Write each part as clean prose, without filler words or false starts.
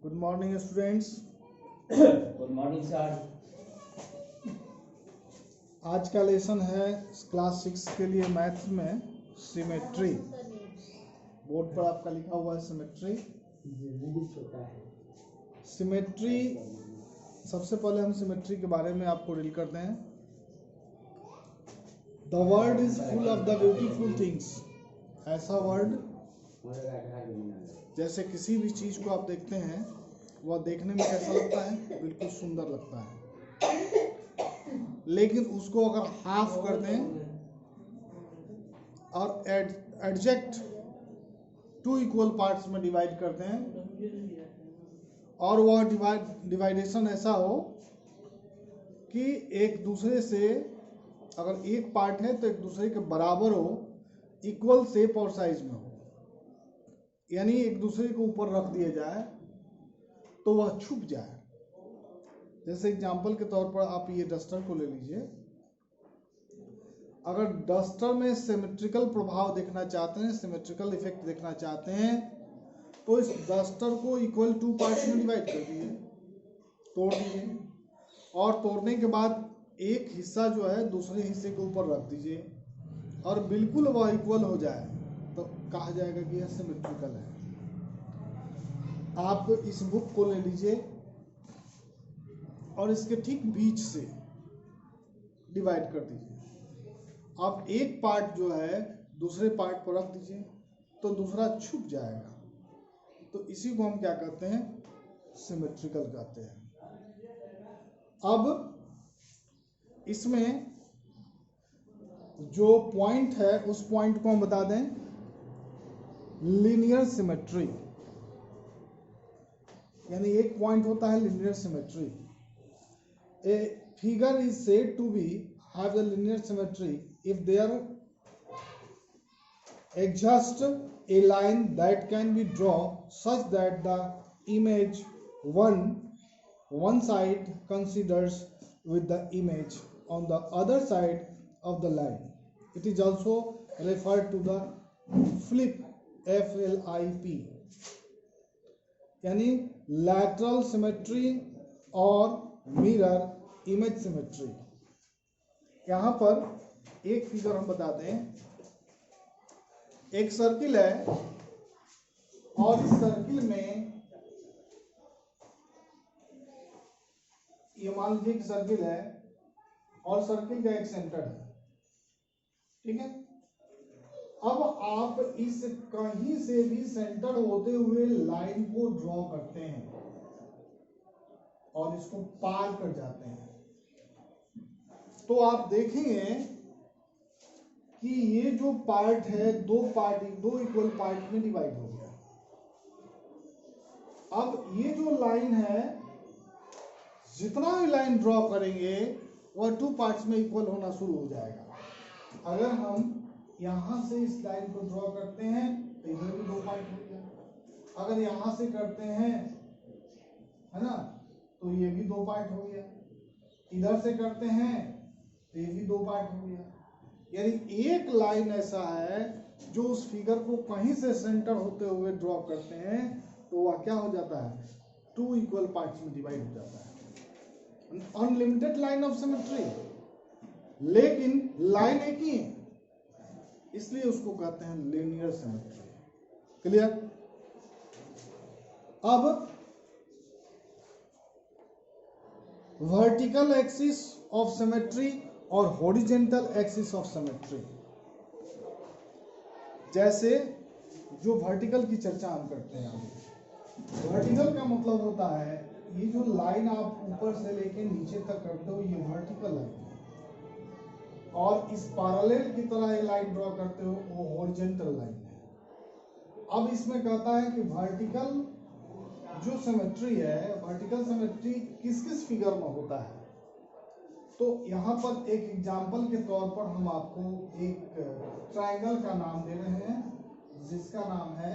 Good morning students. Good morning sir. आज का lesson है क्लास 6 के लिए मैथ्स में सिमेट्री। बोर्ड पर आपका लिखा हुआ है सिमेट्री। सिमेट्री, सबसे पहले हम सिमेट्री के बारे में आपको रील करते हैं। The world is full of the beautiful things. ऐसा वर्ड जैसे किसी भी चीज को आप देखते हैं वह देखने में कैसा लगता है, बिल्कुल सुंदर लगता है, लेकिन उसको अगर हाफ कर दें और एडजेक्ट टू इक्वल पार्ट्स में डिवाइड करते हैं और वह डिवाइडेशन ऐसा हो कि एक दूसरे से, अगर एक पार्ट है तो एक दूसरे के बराबर हो, इक्वल शेप और साइज में हो, यानी एक दूसरे के ऊपर रख दिया जाए तो वह छुप जाए। जैसे एग्जांपल के तौर पर आप ये डस्टर को ले लीजिए। अगर डस्टर में सिमेट्रिकल प्रभाव देखना चाहते हैं, सिमेट्रिकल इफेक्ट देखना चाहते हैं, तो इस डस्टर को इक्वल टू पार्ट्स में डिवाइड कर दीजिए, तोड़ दीजिए, और तोड़ने के बाद एक हिस्सा जो है दूसरे हिस्से के ऊपर रख दीजिए और बिल्कुल वह इक्वल हो जाए तो कहा जाएगा कि यह सिमेट्रिकल है। आप इस बुक को ले लीजिए और इसके ठीक बीच से डिवाइड कर दीजिए। आप एक पार्ट जो है दूसरे पार्ट पर रख दीजिए तो दूसरा छुप जाएगा। तो इसी को हम क्या कहते हैं, सिमेट्रिकल कहते हैं। अब इसमें जो पॉइंट है उस पॉइंट को हम बता दें लीनियर सिमेट्री, यानी एक पॉइंट होता है linear symmetry. A figure is said to be have the linear symmetry if there exists a line that can be drawn such that the image one side considers with the image on the other side of the line. It is also referred to the flip, FLIP, यानी lateral symmetry और mirror image symmetry। यहाँ पर एक figure हम बताते हैं। एक circle है और इस सर्किल में ये मान लीजिए कि सर्किल है और सर्किल का एक सेंटर है, ठीक है। अब आप इस कहीं से भी सेंटर होते हुए लाइन को ड्रॉ करते हैं और इसको पार कर जाते हैं तो आप देखेंगे कि ये जो पार्ट है दो इक्वल पार्ट में डिवाइड हो गया। अब ये जो लाइन है, जितना भी लाइन ड्रॉ करेंगे वह टू पार्ट्स में इक्वल होना शुरू हो जाएगा। अगर हम यहां से इस लाइन को ड्रॉ करते हैं तो इधर भी दो पार्ट हो गया। अगर यहां से करते हैं, है ना, तो ये भी दो पार्ट हो गया। इधर से करते हैं तो ये भी दो पार्ट हो गया। यानी एक लाइन ऐसा है जो उस फिगर को कहीं से सेंटर होते हुए ड्रॉ करते हैं तो वह क्या हो जाता है, टू इक्वल पार्ट्स में डिवाइड हो जाता है। अनलिमिटेड लाइन ऑफ सिमेट्री, लेकिन लाइन एक ही है इसलिए उसको कहते हैं लीनियर सिमेट्री। क्लियर? अब वर्टिकल एक्सिस ऑफ सिमेट्री और हॉरिजॉन्टल एक्सिस ऑफ सिमेट्री। जैसे जो वर्टिकल की चर्चा हम करते हैं, वर्टिकल का मतलब होता है ये जो लाइन आप ऊपर से लेके नीचे तक करते हो ये वर्टिकल लाइन है, और इस पैरेलल की तरह ये लाइन ड्रॉ करते हो वो हॉरिजॉन्टल लाइन है। अब इसमें कहता है कि वर्टिकल जो सिमेट्री है, वर्टिकल सिमेट्री किस किस फिगर में होता है। तो यहाँ पर एक एग्जाम्पल के तौर पर हम आपको एक ट्रायंगल का नाम दे रहे हैं जिसका नाम है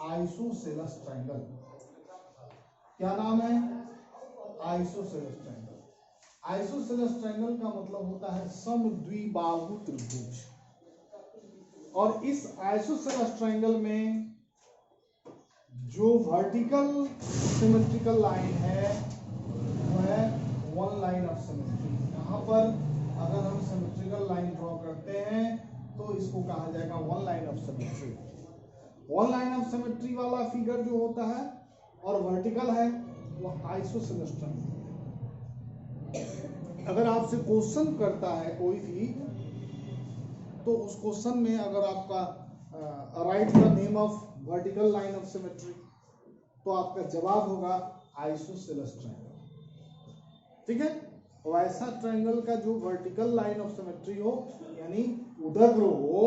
आइसोसेलेस ट्रायंगल। क्या नाम है? Isosceles triangle. आइसोसेलेस ट्रायंगल का मतलब होता है समद्विबाहु त्रिभुज। और इस आइसोसेलेस ट्रायंगल में जो वर्टिकल सिमेट्रिकल लाइन है वो है वन लाइन ऑफ सिमेट्री। यहाँ पर अगर हम सिमेट्रिकल लाइन ड्रॉ करते हैं तो इसको कहा जाएगा one line of symmetry. One line of symmetry वाला फिगर जो होता है और वर्टिकल है वो आइसोसेलेस ट्रायंगल। अगर आपसे क्वेश्चन करता है कोई भी, तो उस क्वेश्चन में अगर आपका right the name of vertical line of symmetry, तो आपका जवाब होगा आइसोसेलेस ट्रायंगल। ठीक है, वैसा ट्रायंगल का जो वर्टिकल लाइन ऑफ सिमेट्री हो यानी उदग्र हो,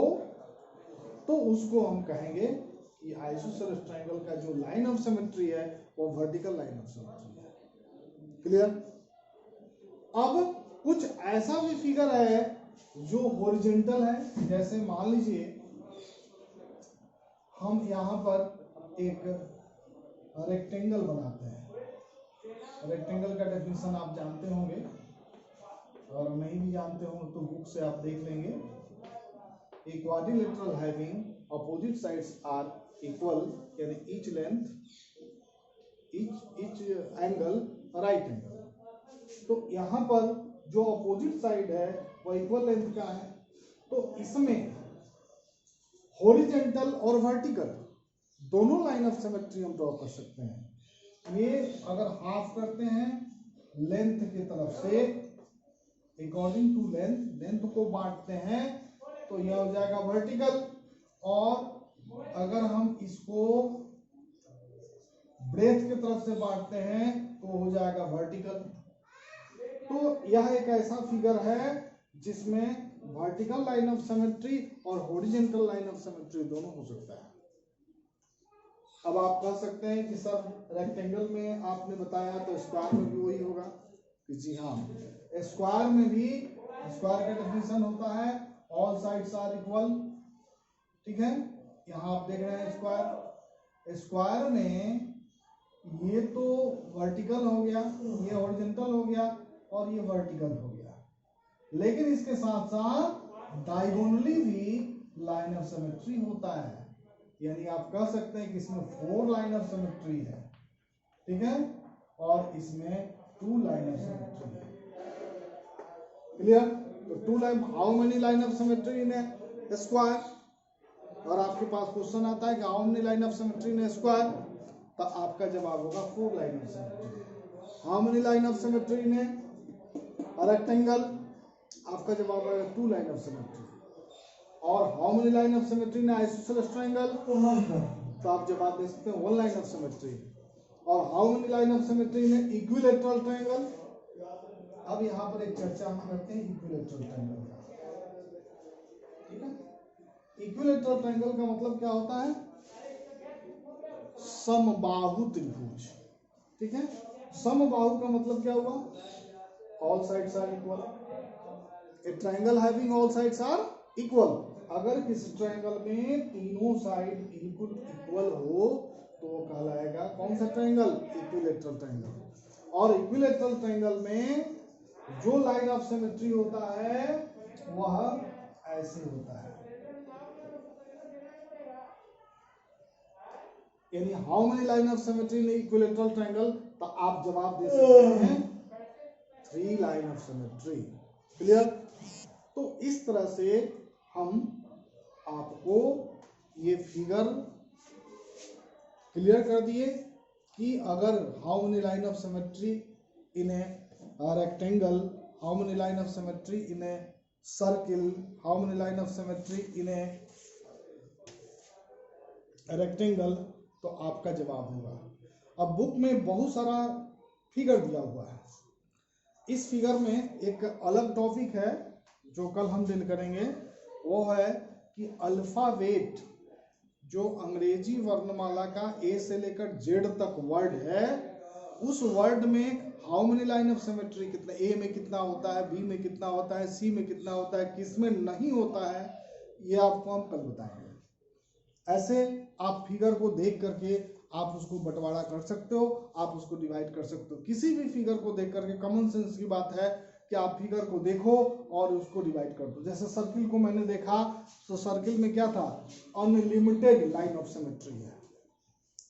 तो उसको हम कहेंगे कि आइसोसेलेस ट्रायंगल का जो लाइन ऑफ सिमेट्री है वो वर्टिकल लाइन ऑफ सिमेट्री है। क्लियर? अब कुछ ऐसा भी फिगर है जो हॉरिजॉन्टल है। जैसे मान लीजिए हम यहाँ पर एक रेक्टेंगल बनाते हैं। रेक्टेंगल का डेफिनेशन आप जानते होंगे, और नहीं भी जानते हो तो बुक से आप देख लेंगे। A quadrilateral having opposite sides are equal, यानी each length, each angle right angle। तो यहाँ पर जो अपोजिट साइड है वो इक्वल लेंथ का है, तो इसमें हॉरिजॉन्टल और वर्टिकल दोनों लाइन ऑफ सिमेट्री हम ड्रॉ कर सकते हैं। ये अगर हाफ करते हैं लेंथ की तरफ से, अकॉर्डिंग टू लेंथ को बांटते हैं तो यह हो जाएगा वर्टिकल, और अगर हम इसको ब्रेथ की तरफ से बांटते हैं तो हो जाएगा वर्टिकल। तो यह एक ऐसा फिगर है जिसमें वर्टिकल लाइन ऑफ सिमेट्री और हॉरिजॉन्टल लाइन ऑफ सिमेट्री दोनों हो सकता है। अब आप कह सकते हैं कि सर रेक्टेंगल में आपने बताया तो स्क्वायर में भी वही होगा। जी हाँ, स्क्वायर में भी स्क्वायर का डेफिनेशन होता है ऑल साइड्स आर इक्वल। ठीक है, यहाँ आप देख रहे हैं स्क्वायर में ये तो वर्टिकल हो गया, ये हॉरिजॉन्टल हो गया और ये वर्टिकल हो गया, लेकिन इसके साथ साथ डायगोनली भी लाइन ऑफ सिमेट्री होता है। यानी आप कह सकते हैं कि इसमें 4 लाइन ऑफ सिमेट्री है। ठीक है, और इसमें 2 लाइन ऑफ सिमेट्री है। क्लियर? तो 2 line, how many line of symmetry in A square? और आपके पास क्वेश्चन आता है कि how many line of symmetry in A square, तो आपका जवाब होगा 4 line of symmetry. How many line of symmetry in a rectangle, आपका जवाब आएगा 2 लाइन ऑफ सिमेट्री। और how many line of symmetry in isosceles triangle, तो आप जवाब दे सकते हैं 1 लाइन ऑफ सिमेट्री। और how many line of symmetry in equilateral triangle. अब यहाँ पर एक चर्चा हम करते हैं इक्विलैटरल ट्रायंगल का। ठीक है, इक्विलैटरल ट्रायंगल का मतलब क्या होता है? समबाहु त्रिभुज। ठीक है, समबाहु का मतलब क्या हुआ? All sides are equal. A triangle having all sides are equal. अगर किसी ट्रायंगल में तीनों साइड बिल्कुल इक्वल हो तो वो कहलाएगा कौन सा ट्रायंगल? Equilateral triangle. और इक्विलैटरल ट्रायंगल में जो लाइन ऑफ सिमेट्री होता है वह ऐसे होता है। यानी how many line of symmetry in equilateral triangle, तो आप जवाब दे सकते हैं 3 लाइन ऑफ सिमेट्री। क्लियर? तो इस तरह से हम आपको ये फिगर क्लियर कर दिए कि अगर how many line of symmetry in a rectangle, how many line of symmetry in a circle, how many line of symmetry in a rectangle, तो आपका जवाब होगा। अब बुक में बहुत सारा फिगर दिया हुआ है। इस फिगर में एक अलग टॉपिक है जो कल हम डील करेंगे, वो है कि अल्फाबेट जो अंग्रेजी वर्णमाला का ए से लेकर जेड तक वर्ड है, उस वर्ड में how many line of symmetry, कितना ए में कितना होता है, बी में कितना होता है, सी में कितना होता है, किस में नहीं होता है, ये आपको हम कल बताएंगे। ऐसे आप फिगर को देख करके आप उसको बंटवारा कर सकते हो, आप उसको डिवाइड कर सकते हो। किसी भी फिगर को देख करके कॉमन सेंस की बात है कि आप फिगर को देखो और उसको डिवाइड कर दो। जैसे सर्किल को मैंने देखा तो सर्किल में क्या था? अनलिमिटेड लाइन ऑफ सिमेट्री है।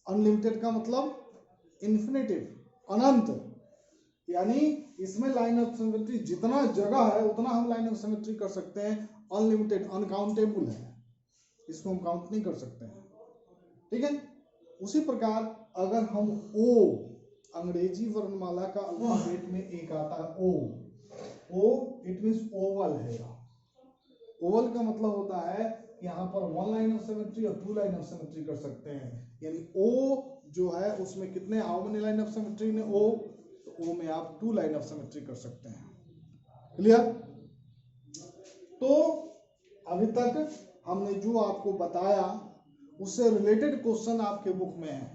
अनलिमिटेड का मतलब इन्फिनिटिव, अनंत, यानी इसमें लाइन ऑफ सिमेट्री जितना जगह है उतना हम लाइन ऑफ सिमेट्री कर सकते हैं। अनलिमिटेड, अनकाउंटेबल है, इसको हम काउंट नहीं कर सकते हैं, ठीक है। उसी प्रकार अगर हम ओ, अंग्रेजी वर्णमाला का अल्फाबेट में एक आता है ओ इट मींस ओवल है। ओवल का मतलब होता है यहाँ पर वन लाइन ऑफ सिमेट्री और टू लाइन ऑफ सिमेट्री कर सकते हैं, यानी ओ जो है उसमें कितने, how many line of symmetry ने ओ, तो ओ में आप टू लाइन ऑफ सिमेट्री कर सकते हैं। क्लियर? तो अभी तक हमने जो आपको बताया उससे रिलेटेड क्वेश्चन आपके बुक में है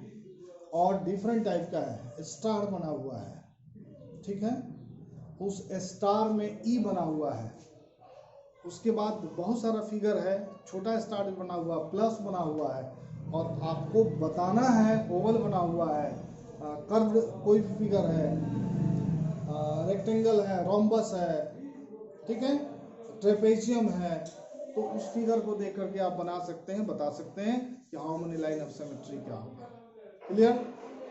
और डिफरेंट टाइप का है। स्टार बना हुआ है, ठीक है, उस स्टार में ई बना हुआ है, उसके बाद बहुत सारा फिगर है, छोटा स्टार बना हुआ, प्लस बना हुआ है, और आपको बताना है ओवल बना हुआ है, कर्व कोई फिगर है, रेक्टेंगल है, रोम्बस है, ठीक है, ट्रेपेजियम है, तो उस फिगर को देख करके आप बना सकते हैं, बता सकते हैं कि how many line of symmetry क्या होगा। क्लियर?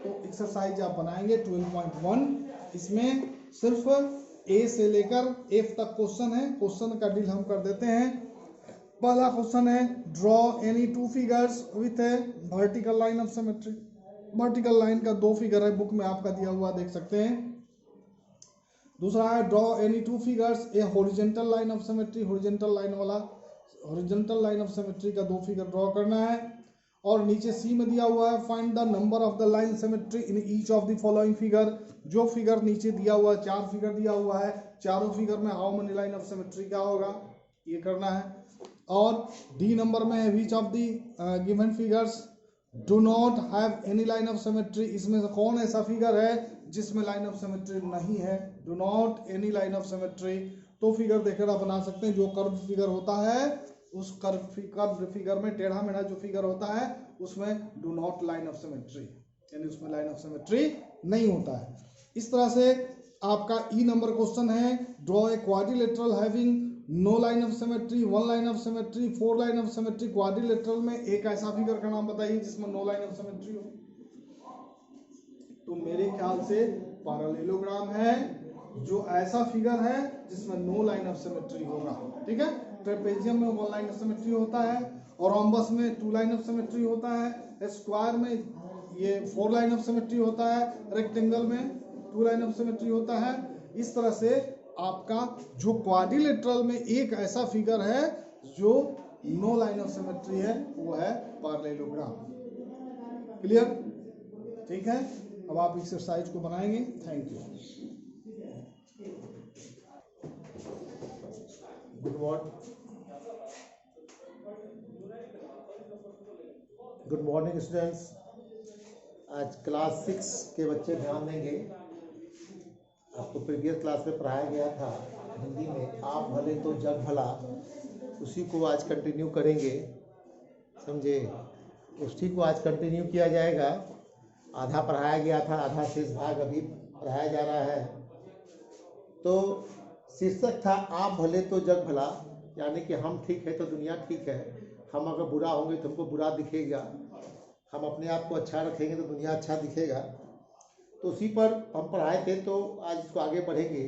तो एक्सरसाइज आप बनाएंगे 12.1, इसमें सिर्फ ए से लेकर एफ तक क्वेश्चन है। क्वेश्चन का डील हम कर देते हैं। पहला क्वेश्चन है draw any two figures with A vertical line of symmetry. Vertical line का दो फिगर है, बुक में आपका दिया हुआ देख सकते हैं। दूसरा है draw any two figures A horizontal line of symmetry. Horizontal line वाला, हॉरिजॉन्टल लाइन ऑफ सिमेट्री का दो फिगर ड्रॉ करना है। और नीचे सी में दिया हुआ है find the number of the line symmetry in each of the following figure. जो फिगर नीचे दिया हुआ है, चार फिगर दिया हुआ है, चारों फिगर में how many line of symmetry क्या होगा, ये करना है। और डी नंबर में है which of the given figures do not have any line of symmetry. इसमें से कौन ऐसा फिगर है जिसमें लाइन ऑफ सिमेट्री नहीं है, do not any line of symmetry. तो फिगर देखकर आप बना सकते हैं, जो कर्व फिगर होता है उस कर्व फिगर में टेढ़ा मेढ़ा जो फिगर होता है उसमें do not line of symmetry, यानी उसमें लाइन ऑफ सिमेट्री नहीं होता है। इस तरह से आपका ई नंबर क्वेश्चन है draw a quadrilateral having no line of symmetry, one line of symmetry, four line of symmetry. Quadrilateral में एक ऐसा फिगर का नाम बताइए जिसमें नो लाइन ऑफ सिमेट्री हो। तो मेरे ख्याल से पैरेललोग्राम है जो ऐसा फिगर है जिसमें नो लाइन ऑफ सिमेट्री होगा, ठीक है। ट्रेपेजियम में वन लाइन ऑफ सिमेट्री होता है, और रोम्बस में टू लाइन ऑफ सिमेट्री होता है, स्क्वायर में ये फोर लाइन ऑफ सिमेट्री होता है, रेक्टेंगल में टू लाइन ऑफ सिमेट्री होता है। इस तरह से आपका जो क्वाड्रिलेटरल में एक ऐसा फिगर है जो नो लाइन ऑफ सिमेट्री है वो है पैरेललोग्राम। क्लियर? ठीक है, अब आप एक्सरसाइज को बनाएंगे। Thank you. Good morning students. आज क्लास 6 के बच्चे ध्यान देंगे। आपको प्रीवियस क्लास में पढ़ाया गया था हिंदी में आप भले तो जग भला, उसी को आज कंटिन्यू करेंगे, समझे। उसी को आज कंटिन्यू किया जाएगा। आधा पढ़ाया गया था, आधा शेष भाग अभी पढ़ाया जा रहा है। तो शीर्षक था आप भले तो जग भला, यानी कि हम ठीक है तो दुनिया ठीक है, हम अगर बुरा होंगे तो हमको बुरा दिखेगा, हम अपने आप को अच्छा रखेंगे तो दुनिया अच्छा दिखेगा। तो उसी पर हम पढ़ाए थे, तो आज इसको आगे बढ़ेंगे।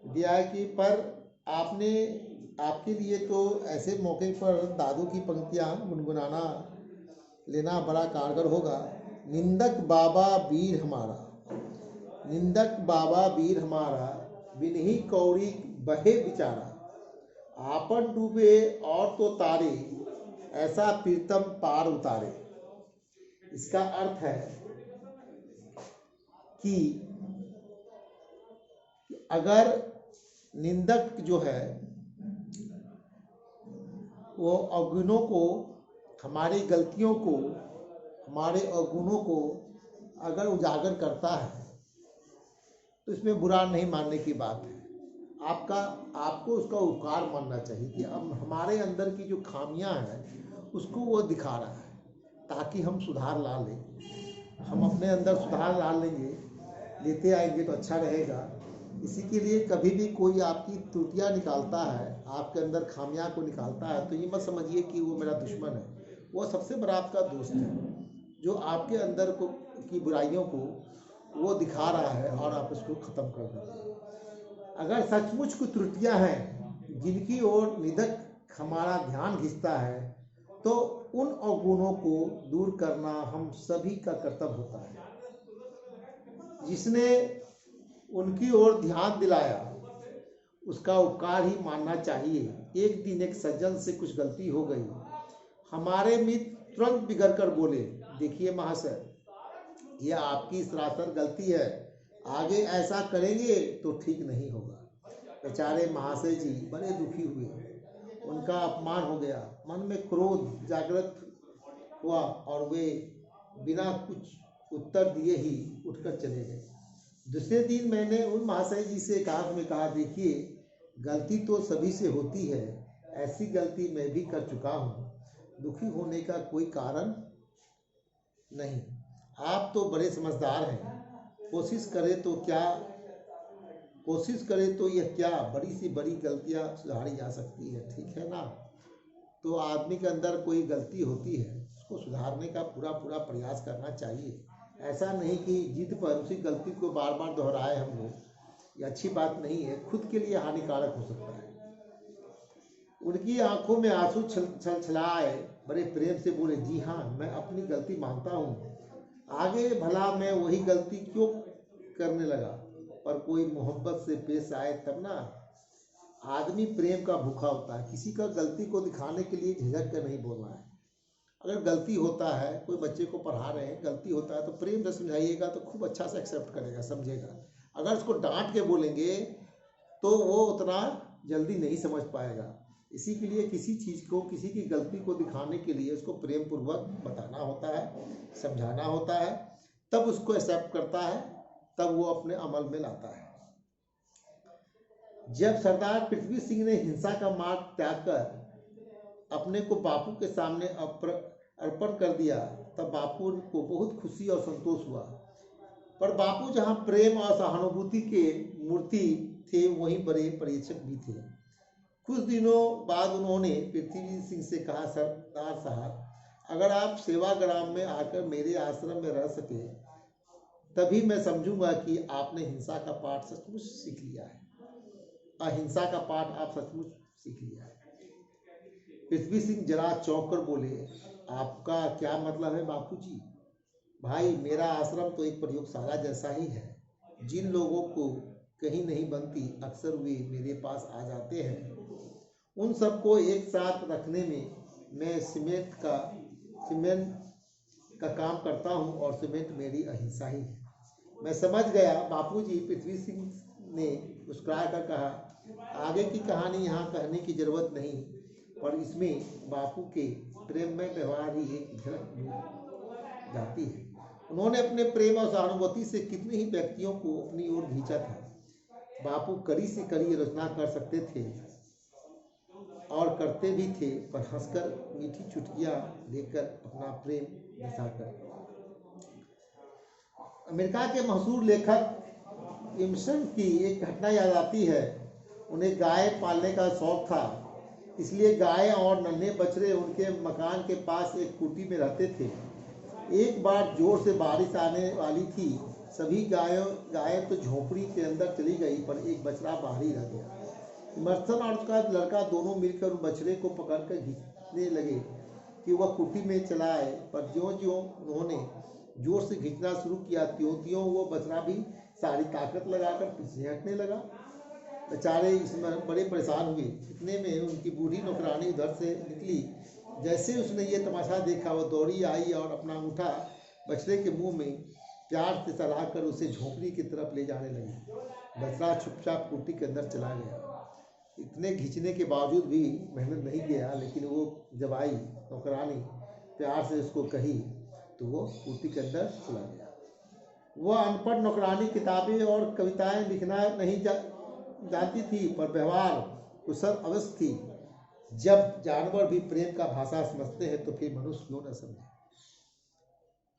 दिया है कि पर आपने आपके लिए तो ऐसे मौके पर दादू की पंक्तियाँ गुनगुनाना लेना बड़ा कारगर होगा। निंदक बाबा वीर हमारा, निंदक बाबा वीर हमारा, बिन्ही कौड़ी बहे बिचारा, आपन डूबे और तो तारे, ऐसा प्रीतम पार उतारे। इसका अर्थ है कि अगर निंदक जो है वो अवगुणों को, हमारी गलतियों को, हमारे अवगुणों को अगर उजागर करता है तो इसमें बुरा नहीं मानने की बात है। आपको उसका उपकार मानना चाहिए कि अब हमारे अंदर की जो खामियां हैं उसको वो दिखा रहा है ताकि हम सुधार ला लें। हम अपने अंदर सुधार ला लेंगे, लेते आएंगे तो अच्छा रहेगा। इसी के लिए कभी भी कोई आपकी त्रुटियां निकालता है, आपके अंदर खामियां को निकालता है, तो ये मत समझिए कि वो मेरा दुश्मन है, वो सबसे बड़ा आपका दोस्त है। जो आपके अंदर को की बुराइयों को वो दिखा रहा है और आप उसको ख़त्म कर देंगे। अगर सचमुच कुछ त्रुटियां हैं जिनकी ओर निधक हमारा ध्यान खींचता है तो उन अवगुणों को दूर करना हम सभी का कर्तव्य होता है। जिसने उनकी ओर ध्यान दिलाया उसका उपकार ही मानना चाहिए। एक दिन एक सज्जन से कुछ गलती हो गई। हमारे मित्र तुरंत बिगड़ कर बोले, देखिए महाशय, यह आपकी सरासर गलती है, आगे ऐसा करेंगे तो ठीक नहीं होगा। बेचारे महाशय जी बड़े दुखी हुए, उनका अपमान हो गया, मन में क्रोध जागृत हुआ और वे बिना कुछ उत्तर दिए ही उठकर चले गए। दूसरे दिन मैंने उन महाशय जी से एकांत में कहा, देखिए गलती तो सभी से होती है, ऐसी गलती मैं भी कर चुका हूँ, दुखी होने का कोई कारण नहीं। आप तो बड़े समझदार हैं, कोशिश करें तो यह क्या बड़ी से बड़ी गलतियां सुधारी जा सकती है, ठीक है ना। तो आदमी के अंदर कोई गलती होती है उसको सुधारने का पूरा प्रयास करना चाहिए। ऐसा नहीं कि जिद पर उसी गलती को बार बार दोहराए हम लोग, ये अच्छी बात नहीं है, खुद के लिए हानिकारक हो सकता है। उनकी आंखों में आंसू छलछलाए बड़े प्रेम से बोले, जी हाँ, मैं अपनी गलती मानता हूँ, आगे भला मैं वही गलती क्यों करने लगा। पर कोई मोहब्बत से पेश आए तब ना। आदमी प्रेम का भूखा होता है, किसी का गलती को दिखाने के लिए झिझक कर नहीं बोलना है। अगर गलती होता है, कोई बच्चे को पढ़ा रहे हैं, गलती होता है तो प्रेम से समझाइएगा तो खूब अच्छा से एक्सेप्ट करेगा, समझेगा। अगर उसको डांट के बोलेंगे तो वो उतना जल्दी नहीं समझ पाएगा। इसी के लिए किसी चीज़ को, किसी की गलती को दिखाने के लिए उसको प्रेम पूर्वक बताना होता है, समझाना होता है, तब उसको एक्सेप्ट करता है, तब वो अपने अमल में लाता है। जब सरदार पृथ्वी सिंह ने हिंसा का मार्ग त्याग कर अपने को बापू के सामने अर्पण कर दिया तब बापू को बहुत खुशी और संतोष हुआ। पर बापू जहाँ प्रेम और सहानुभूति के मूर्ति थे वहीं बड़े परीक्षक भी थे। कुछ दिनों बाद उन्होंने पृथ्वी सिंह से कहा, सरदार साहब, अगर आप सेवाग्राम में आकर मेरे आश्रम में रह सके तभी मैं समझूंगा कि आपने हिंसा का पाठ सचमुच सीख लिया है, अहिंसा का पाठ आप सचमुच सीख लिया है। पृथ्वी सिंह जरा चौंक कर बोले, आपका क्या मतलब है बापूजी? भाई, मेरा आश्रम तो एक प्रयोगशाला जैसा ही है। जिन लोगों को कहीं नहीं बनती अक्सर वे मेरे पास आ जाते हैं। उन सबको एक साथ रखने में मैं सीमेंट का काम करता हूँ और सीमेंट मेरी अहिंसा ही है। मैं समझ गया बापूजी, पृथ्वी सिंह ने मुस्कुरा कर कहा, आगे की कहानी यहाँ कहने की जरूरत नहीं, पर इसमें बापू के प्रेममय व्यवहार ही एक झलक मिल जाती है। उन्होंने अपने प्रेम और सहानुभूति से कितने ही व्यक्तियों को अपनी ओर खींचा था। बापू कड़ी से कड़ी रचना कर सकते थे और करते भी थे, पर हंसकर मीठी चुटकियां देकर अपना प्रेम दिखाकर। अमेरिका के मशहूर लेखक इमसन की एक घटना याद आती है। उन्हें गाय पालने का शौक था, इसलिए गाय और नन्हे बछड़े उनके मकान के पास एक कुटी में रहते थे। एक बार जोर से बारिश आने वाली थी। सभी गायें तो झोपड़ी के अंदर चली गई, पर एक बछड़ा बाहर ही रह गया। इमर्सन और उसका लड़का दोनों मिलकर उस बछड़े को पकड़कर खींचने लगे कि वह कुटी में चला आए, पर ज्यों-ज्यों उन्होंने जोर से खींचना शुरू किया त्यों वो बछड़ा भी सारी ताकत लगाकर पीछे हटने लगा। बेचारे इसमें बड़े परेशान हुए। इतने में उनकी बूढ़ी नौकरानी उधर से निकली। जैसे उसने ये तमाशा देखा, वह दौड़ी आई और अपना अंगूठा बछड़े के मुंह में प्यार से चलाकर उसे झोंपड़ी की तरफ ले जाने लगी। बछड़ा चुपचाप कुटी के अंदर चला गया। इतने खींचने के बावजूद भी मेहनत नहीं गया, लेकिन वो जब आई नौकरानी प्यार से उसको कही तो वो कुटी के अंदर चला गया। वह अनपढ़ नौकरानी किताबें और कविताएं लिखना नहीं जानती थी, पर व्यवहार कुशल अवश्य थी। जब जानवर भी प्रेम का भाषा समझते हैं तो फिर मनुष्य क्यों न समझे।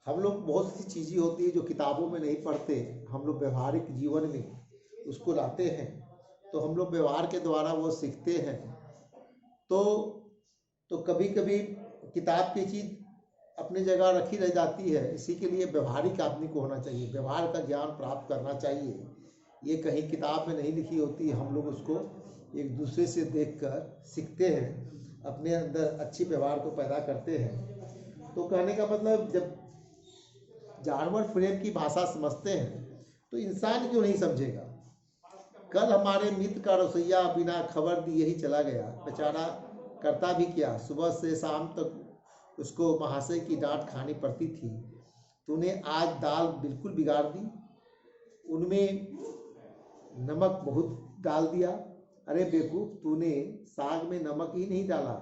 हम लोग बहुत सी चीज़ें होती है जो किताबों में नहीं पढ़ते, हम लोग व्यवहारिक जीवन में उसको लाते हैं, तो हम लोग व्यवहार के द्वारा वो सीखते हैं। तो कभी कभी किताब की चीज़ अपनी जगह रखी रह जाती है। इसी के लिए व्यवहारिक आदमी को होना चाहिए, व्यवहार का ज्ञान प्राप्त करना चाहिए। ये कहीं किताब में नहीं लिखी होती, हम लोग उसको एक दूसरे से देखकर सीखते हैं, अपने अंदर अच्छी व्यवहार को पैदा करते हैं। तो कहने का मतलब, जब जानवर प्रेम की भाषा समझते हैं तो इंसान क्यों नहीं समझेगा। कल हमारे मित्र का रसोइया बिना खबर दिए ही चला गया, बेचारा करता भी क्या, सुबह से शाम तक उसको महाशय की डांट खानी पड़ती थी। तूने आज दाल बिल्कुल बिगाड़ दी, उनमें नमक बहुत डाल दिया। अरे बेवकूफ, तूने साग में नमक ही नहीं डाला,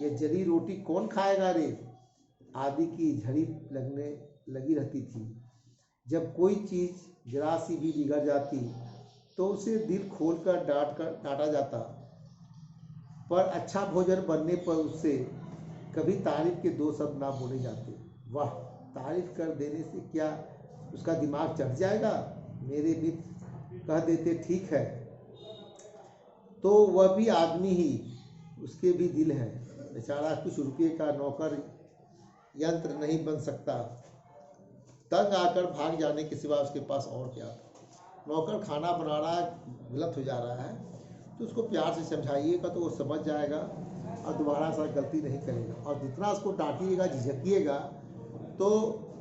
ये जली रोटी कौन खाएगा रे, आदि की झड़ी लगने लगी रहती थी। जब कोई चीज़ जरा सी भी बिगड़ जाती तो उसे दिल खोलकर डांटा जाता, पर अच्छा भोजन बनने पर उससे कभी तारीफ के दो शब्द ना बोले जाते। वाह, तारीफ कर देने से क्या उसका दिमाग चढ़ जाएगा। मेरे मित्र कह देते ठीक है, तो वह भी आदमी ही, उसके भी दिल है। बेचारा कुछ रुपये का नौकर यंत्र नहीं बन सकता। तंग आकर भाग जाने के सिवा उसके पास और क्या था। नौकर खाना बना रहा है, गलत हो जा रहा है, तो उसको प्यार से समझाइएगा तो वो समझ जाएगा और दोबारा ऐसा गलती नहीं करेगा। और जितना उसको डांटिएगा, झिझकिएगा, तो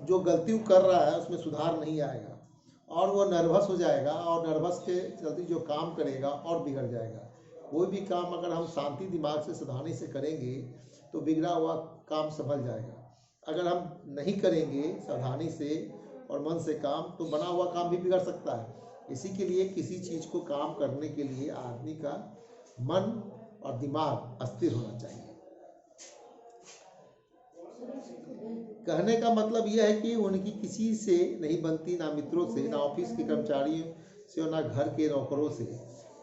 जो गलती वो कर रहा है उसमें सुधार नहीं आएगा और वो नर्वस हो जाएगा, और नर्वस के चलते जो काम करेगा और बिगड़ जाएगा। कोई भी काम अगर हम शांति दिमाग से सावधानी से करेंगे तो बिगड़ा हुआ काम संभल जाएगा। अगर हम नहीं करेंगे सावधानी से और मन से काम, तो बना हुआ काम भी बिगड़ सकता है। इसी के लिए किसी चीज़ को काम करने के लिए आदमी का मन और दिमाग अस्थिर होना चाहिए। कहने का मतलब यह है कि उनकी किसी से नहीं बनती, ना मित्रों से, ना ऑफिस के कर्मचारियों से और ना घर के नौकरों से।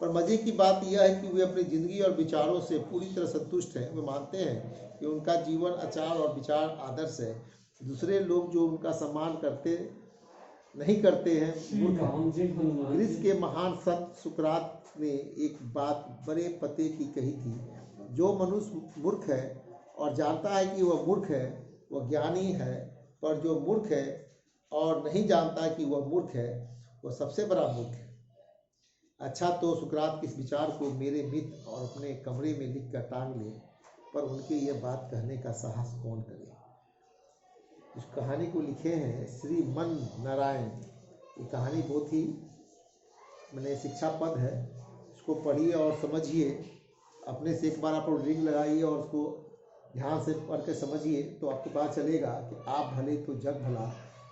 पर मज़े की बात यह है कि वे अपनी ज़िंदगी और विचारों से पूरी तरह संतुष्ट हैं। वे मानते हैं कि उनका जीवन, आचार और विचार आदर्श है। दूसरे लोग जो उनका सम्मान नहीं करते हैं, मूर्ख हैं। ग्रीस के महान संत सुकरात ने एक बात बड़े पते की कही थी, जो मनुष्य मूर्ख है और जानता है कि वह मूर्ख है, वह ज्ञानी है, पर जो मूर्ख है और नहीं जानता कि वह मूर्ख है, वह सबसे बड़ा मूर्ख है। अच्छा, तो सुकरात के इस विचार को मेरे मित्र और अपने कमरे में लिख कर टांग ले, पर उनके ये बात कहने का साहस कौन करे। इस कहानी को लिखे हैं श्री मन नारायण। ये कहानी बहुत ही मैंने शिक्षापद है, इसको पढ़िए और समझिए। अपने से एक बार आप रीडिंग लगाइए और उसको ध्यान से पढ़ के समझिए, तो आपको पता चलेगा कि आप भले तो जग भला,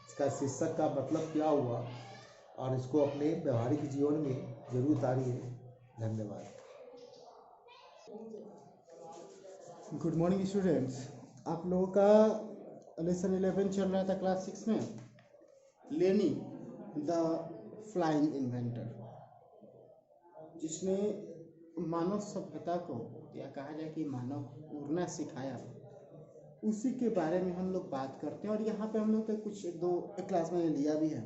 इसका शीर्षक का मतलब क्या हुआ, और इसको अपने व्यवहारिक जीवन में जरूर उतारिए। धन्यवाद। Good morning students. आप लोगों का लेसन 11 चल रहा था क्लास 6 में, लेनी द फ्लाइंग इन्वेंटर, जिसने मानव सभ्यता को, या कहा जाए कि मानव उड़ना सिखाया, उसी के बारे में हम लोग बात करते हैं। और यहाँ पे हम लोग का कुछ एक दो क्लास मैंने लिया भी है,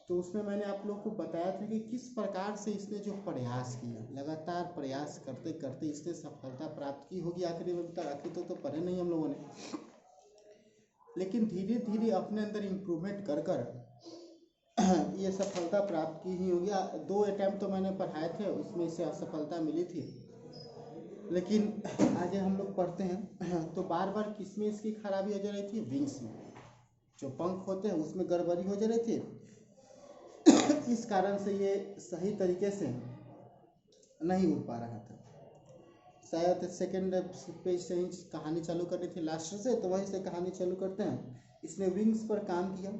तो उसमें मैंने आप लोग को बताया था कि किस प्रकार से इसने जो प्रयास किया, लगातार प्रयास करते करते इसने सफलता प्राप्त की होगी। आखिरी में तो पढ़े नहीं हम लोगों ने, लेकिन धीरे धीरे अपने अंदर इम्प्रूवमेंट कर ये सफलता प्राप्त की ही होगी। 2 अटैम्प्ट तो मैंने पढ़ाए थे, उसमें से असफलता मिली थी। लेकिन आज हम लोग पढ़ते हैं तो बार बार किसमें इसकी खराबी हो जा रही थी, विंग्स में, जो पंख होते हैं उसमें गड़बड़ी हो जा रही थी। इस कारण से ये सही तरीके से नहीं उड़ पा रहा था। शायद सेकेंड पेज से ही कहानी चालू करनी थी, लास्ट से, तो वहीं से कहानी चालू करते हैं। इसने विंग्स पर काम किया।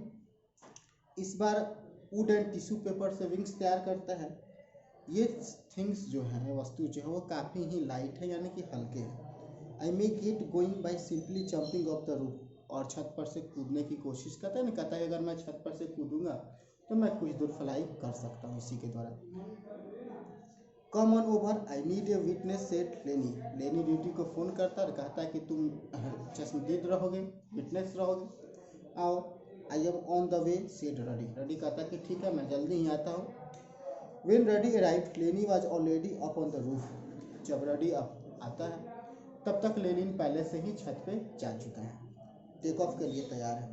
इस बार वुड एंड टिश्यू पेपर से विंग्स तैयार करता है। ये थिंग्स जो हैं, वस्तु जो है वो काफ़ी ही लाइट है, यानी कि हल्के हैं। I may get going by simply jumping off the roof, और छत पर से कूदने की कोशिश करता है। ना कहता है अगर मैं छत पर से कूदूंगा तो मैं कुछ दूर फ्लाई कर सकता हूँ इसी के द्वारा। Come on over, I need a witness, set Lenny. लेनी ड्यूटी को फ़ोन करता है और कहता है कि तुम चश्मदीद रहोगे, विटनेस रहोगे, और I am on the way, said Rudy. Rudy कहता है कि ठीक है, मैं जल्दी ही आता हूँ। When Ruddy arrived, Lenny was already up on the roof. जब रडी आता है तब तक लेनिन पहले से ही छत पे जा चुका है। टेक ऑफ के लिए तैयार है।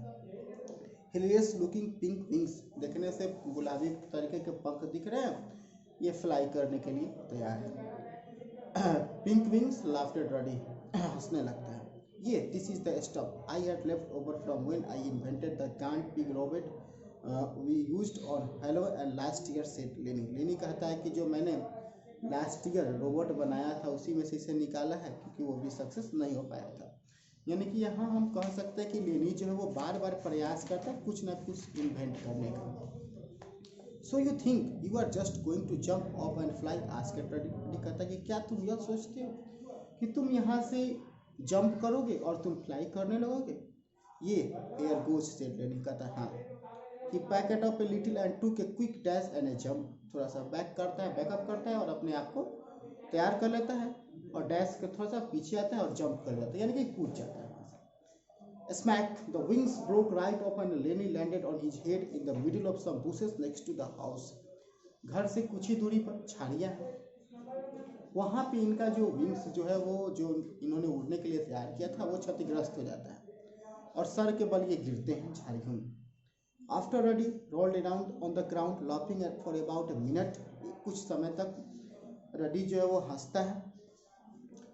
हिलियस लुकिंग पिंक विंग्स, देखने से गुलाबी तरीके के पंख दिख रहे हैं, ये फ्लाई करने के लिए तैयार है। पिंक विंग्स लाफ्टेड रडी, हंसने लगता है। ये this is the stuff I had left over from when I invented the giant pig robot we used on hello and last year set Lenny. Lenny कहता है कि जो मैंने लास्ट ईयर रोबोट बनाया था उसी में से इसे निकाला है, क्योंकि वो भी सक्सेस नहीं हो पाया था। यानी कि यहाँ हम कह सकते हैं कि लेनी जो है वो बार बार प्रयास करता है कुछ ना कुछ इन्वेंट करने का। So you think you are just going to jump off and fly, asked Rudy. कहता है कि क्या तुम यह सोचते हो कि तुम यहाँ से जंप करोगे और तुम फ्लाई करने लगोगे? ये एयर गोज सेड लेनी। कहता है हाँ। कि packet of a little and two के quick dash and a jump, थोड़ा सा बैक करता है, बैकअप करता है और अपने आप को तैयार कर लेता है और डैश के थोड़ा सा पीछे आता है और जंप कर जाता है, यानी कि कूद जाता है। Smack the wings broke right off and Lenny landed on his head in the middle of some bushes next to the house. घर से कुछ ही दूरी पर झाड़ियाँ हैं, वहाँ पे इनका जो विंग्स जो है वो जो इन्होंने उड़ने के लिए तैयार किया था वो क्षतिग्रस्त हो जाता है और सर के बल ये गिरते हैं झाड़ियों में। After Rudy rolled around on the ground laughing at for about a minute, कुछ समय तक रडी जो है वो हंसता है।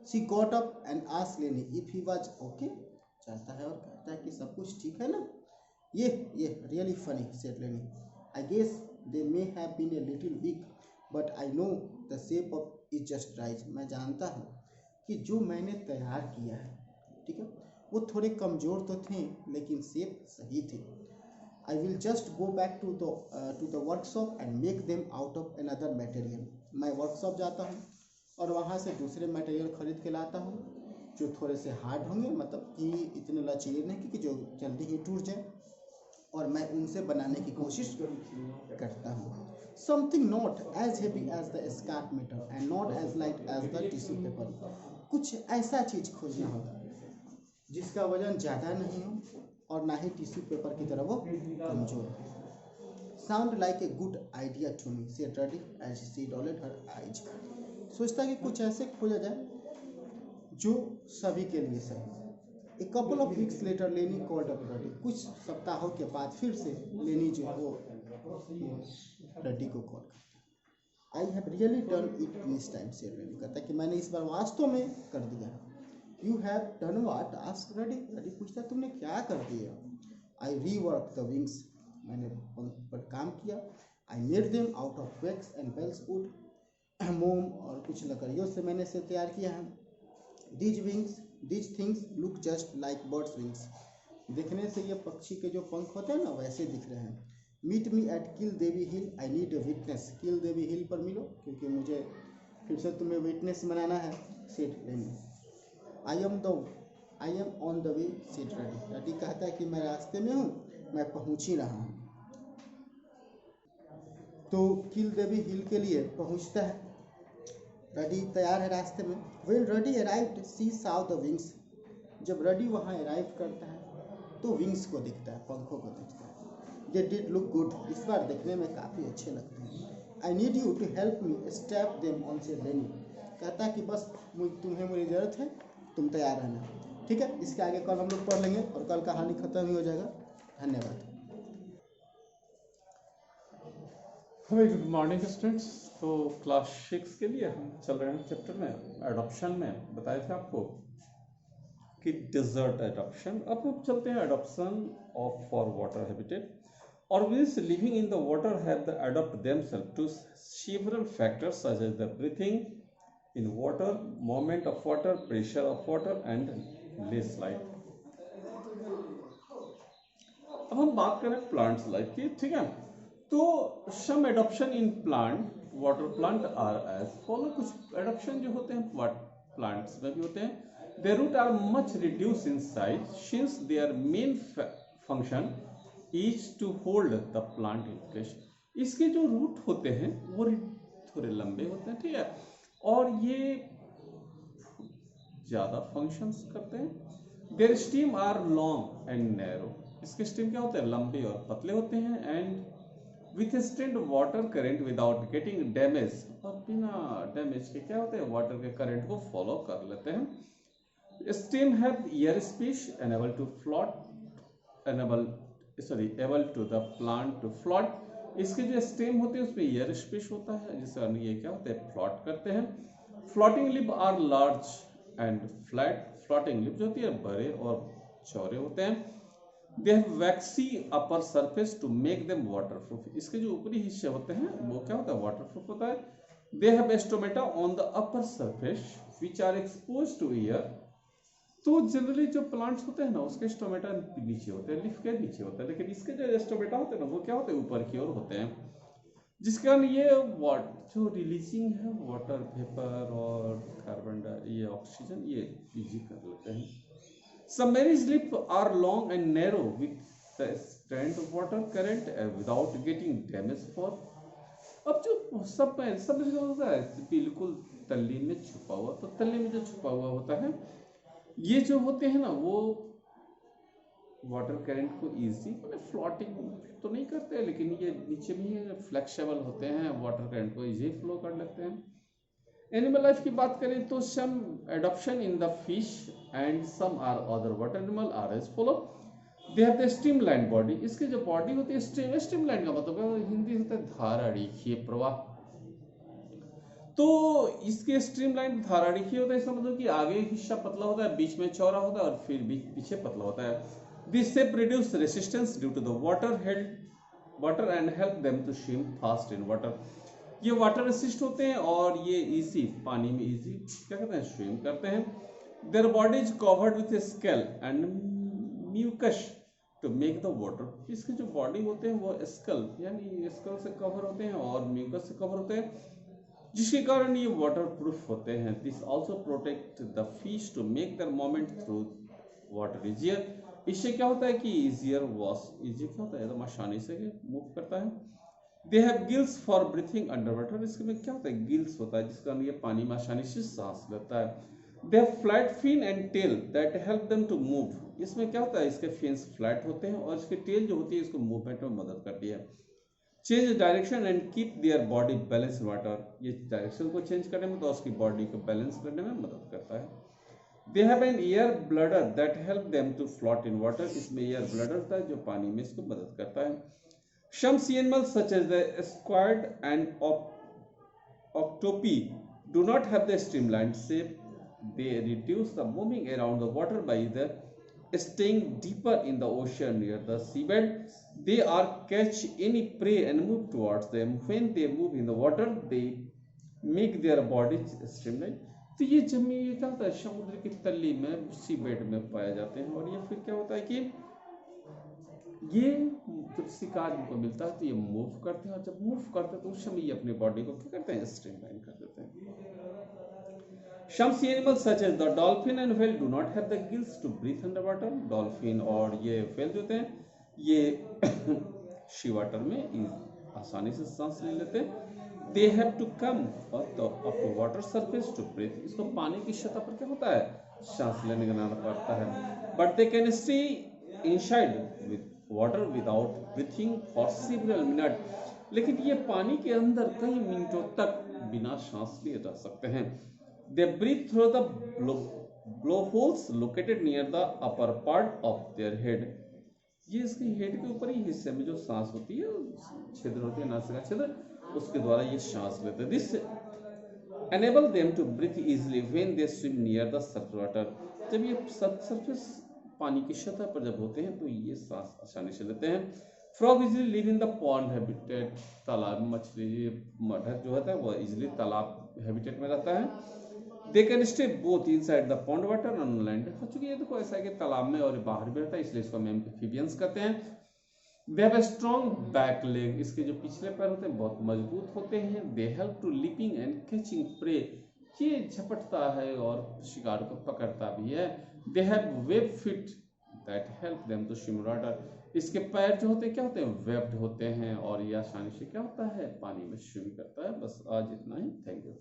She got up and asked Lenny if he was okay, चाहता है और कहता है कि सब कुछ ठीक है ना? ये really funny said Lenny. I guess they may have been a little weak but I know the shape of is just right. मैं जानता हूँ कि जो मैंने तैयार किया है, ठीक है, वो थोड़े कमज़ोर तो थे लेकिन शेप सही थे। I will just go back to the workshop and make them out of another material. मैं वर्कशॉप जाता हूँ और वहाँ से दूसरे मटेरियल खरीद के लाता हूँ जो थोड़े से हार्ड होंगे, मतलब कि इतने लचीले नहीं कि जो जल्दी ही टूट जाए, और मैं उनसे बनाने की कोशिश करता हूँ। Something not as heavy as the scrap metal and not as light as the tissue paper. कुछ ऐसा चीज़ खोजना होगा जिसका वजन ज़्यादा नहीं हो और ना ही टिश्यू पेपर की तरह वो कमजोर हो। Sound like a good idea to me said Rudy as she rolled her eyes. सोचता कि कुछ ऐसे खोजा जाए जो सभी के लिए सही। A couple of weeks later लेनी कॉल्ड अप रडी। कुछ सप्ताहों के बाद फिर से लेनी जो है वो रडी को कॉल करता है। I have really done it this time said Rudy. कहता है कि मैंने इस बार वास्तव में कर दिया है। You have done what asked Rudy. Rudy पूछता है तुमने क्या कर दिया? I rework the wings. मैंने पंख पर काम किया। I made them out of wax and balsa wood. मोम और कुछ लकड़ियों से मैंने इसे तैयार किया है। These things look just like birds wings. दिखने से ये पक्षी के जो पंख होते हैं ना वैसे दिख रहे हैं। Meet me at Kill Devil Hill I need a witness. Kill Devil Hill पर मिलो क्योंकि मुझे फिर से तुम्हें विटनेस बनाना है said Lenny. I am on the way said Rudy. Rudy कहता है कि मैं रास्ते में हूँ, मैं पहुँच ही रहा हूँ। तो किल देवी हिल के लिए पहुँचता है। रडी तैयार है रास्ते में। When Rudy arrived she saw the wings। जब रडी वहाँ अराइव करता है तो विंग्स को दिखता है, पंखों को दिखता है। They did look good। इस बार देखने में काफ़ी अच्छे लगते हैं। I need you to help me strap them on said लेनी। कहता है कि बस तुम्हें मेरी ज़रूरत है, तुम तैयार रहना, ठीक है? इसके आगे कल हम लोग पढ़ लेंगे और कल कहानी खत्म ही हो जाएगा। धन्यवाद। Very good morning students. तो क्लास 6 के लिए हम चल रहे हैं चैप्टर में एडॉप्शन में। बताए थे आपको कि डिजर्ट एडॉप्शन। अब हम चलते हैं adoption of for water habitat. Organisms living in the water have the adapt themselves to several factors such as the breathing in water, movement of water, pressure of water and less light। अब हम बात करें plants life की, ठीक है? तो some adoption in plant water plant are as follow. कुछ adoption जो होते हैं प्लांट्स में भी होते हैं। Their root are much reduce in size since their main function is to hold the plant in place. इसके जो रूट होते हैं वो थोड़े लंबे होते हैं, ठीक है, और ये ज्यादा फंक्शंस करते हैं। Their stem are long and narrow. इसके स्टीम क्या होते हैं? लंबे और पतले होते हैं। And withstand water current without getting damage. और बिना डैमेज के क्या होते हैं? वाटर के करंट को फॉलो कर लेते हैं। Stem have air space enable to float able to the plant to float. इसके जो स्टेम होते हैं उसमें एयर स्पेस होता है, जिसका ये क्या होता है, फ्लॉट करते हैं। Floating leaf are large and flat. Floating leaf जो होती है बड़े और चौड़े होते हैं। They have waxy upper surface to make them waterproof. इसके जो ऊपरी हिस्से होते हैं वो क्या होता है, वाटरप्रूफ होता है। They have stomata on the upper surface which are expose to air. तो जनरली जो प्लांट्स होते हैं ना उसके स्टोमेटा नीचे होते हैं, लीफ के नीचे होते हैं, लेकिन इसके जो स्टोमेटा होते हैं ना वो क्या होते हैं, ऊपर की ओर होते हैं, जिसके कारण ये जो रिलीजिंग है वाटर वेपर और कार्बन ये ऑक्सीजन ये इजी कर लेते हैं। Submarine leaf are long and narrow with the strand of water current without getting damaged for। अब जो सब होता है बिल्कुल तल्ली में छुपा हुआ, तो तल्ली में जो छुपा हुआ होता है ये जो होते हैं ना वो वाटर करंट को इजी मतलब फ्लोटिंग तो नहीं करते, लेकिन ये नीचे भी फ्लेक्सिबल होते हैं, वाटर करंट को इजी फ्लो कर लेते हैं। एनिमल लाइफ की बात करें तो some adoption in the fish and some are other water animal are as follow. They have the streamline body. इसकी जो बॉडी होती है स्ट्रीमलाइन का मतलब हिंदी होता है धारा रेखीय प्रवाह। तो इसके स्ट्रीमलाइन धारा रेखीय होता है, इसका मतलब कि आगे हिस्सा पतला होता है, बीच में चौड़ा होता है और फिर पीछे पतला होता है। This shape reduce resistance due to the water and help them to swim fast in water. ये वाटर रेसिस्ट होते हैं और ये इजी पानी में इजी क्या करते हैं, स्विम करते हैं। Their body is covered with scale and mucus to make the water. इसके जो बॉडी होते हैं वो स्केल यानी स्केल से कवर होते हैं और म्यूकस से कवर होते हैं, जिसके कारण ये वाटर प्रूफ होते हैं। This also protect the fish to make their movement through water easier. इससे क्या होता है कि इजियर वॉश इजी क्या होता है, एकदम आसानी से मूव करता है। They have gills for breathing under water. इसके में क्या होता है, गिल्स होता है जिसका ये पानी में आसानी से सांस लेता है। They have flat fin and tail that help them to move. इसमें क्या होता है, इसके फिन्स फ्लैट होते हैं और इसकी टेल जो होती है इसको मूवमेंट में मदद करती है। Change direction and keep their body balance water. ये डायरेक्शन को चेंज करने में तो उसकी बॉडी को बैलेंस करने में मदद करता है। They have an air bladder that help them to float in water. इसमें एयर ब्लडर होता है जो पानी में इसको मदद करता है। Some sea animals such as the squid and octopi do not have the streamlined shape. They reduce the moving around the water by staying deeper in the ocean near the seabed. They are catch any prey and move towards them. When they move in the water, they make their bodies streamlined. तो ये जमीन ये क्या होता है, समुद्र की तली में सीबेड में पाए जाते हैं और ये फिर क्या होता है कि ये जब शिकार इनको मिलता है तो ये मूव करते हैं और जब मूव करते हैं तो उस समय ये अपनी बॉडी को क्या करते हैं, स्ट्रीमलाइन कर देते हैं। Some sea animals such as the dolphin and whale do not have the gills to breathe underwater. Dolphin और ये whale जो होते हैं ये सी वाटर में आसानी से सांस ले लेते हैं। They have to come up to water surface to breathe. इसको पानी की सतह पर क्या होता है, सांस लेने का पड़ता है। But they can stay inside with water without breathing for several minutes. लेकिन ये पानी के अंदर कई मिनटों तक बिना सांस लिए रह सकते हैं। They breathe through the blowholes located near the upper part of their head. ये इसके हेड के ऊपर ही हिस्से में जो सांस होती है छिद्र होती है, नासिका छिद्र, उसके द्वारा ये सांस लेते हैं। This enable them to breathe easily when they swim near the surface water. जब ये सरफेस पानी की सतह पर जब होते हैं तो ये सांस आसानी से लेते हैं। Frog easily live in the pond habitat. तालाब मछली मडक जो होता है वो इजिली तालाब हैबिटेट में रहता है। They can stay both inside the pond water and on land. चूंकि ये देखो ऐसा है कि तालाब में और बाहर भी रहता है, इसलिए इसको हम एम्फीबियंस कहते हैं। They have a strong back leg. इसके जो पिछले पैर होते हैं बहुत मजबूत होते हैं। They help to leaping and catching prey. ये झपटता है और शिकार को पकड़ता भी है। They have web feet that help them to swim water. इसके पैर जो होते हैं क्या होते हैं, वेब्ड होते हैं और ये आसानी से क्या होता है, पानी में स्विम करता है। बस आज इतना ही, थैंक यू।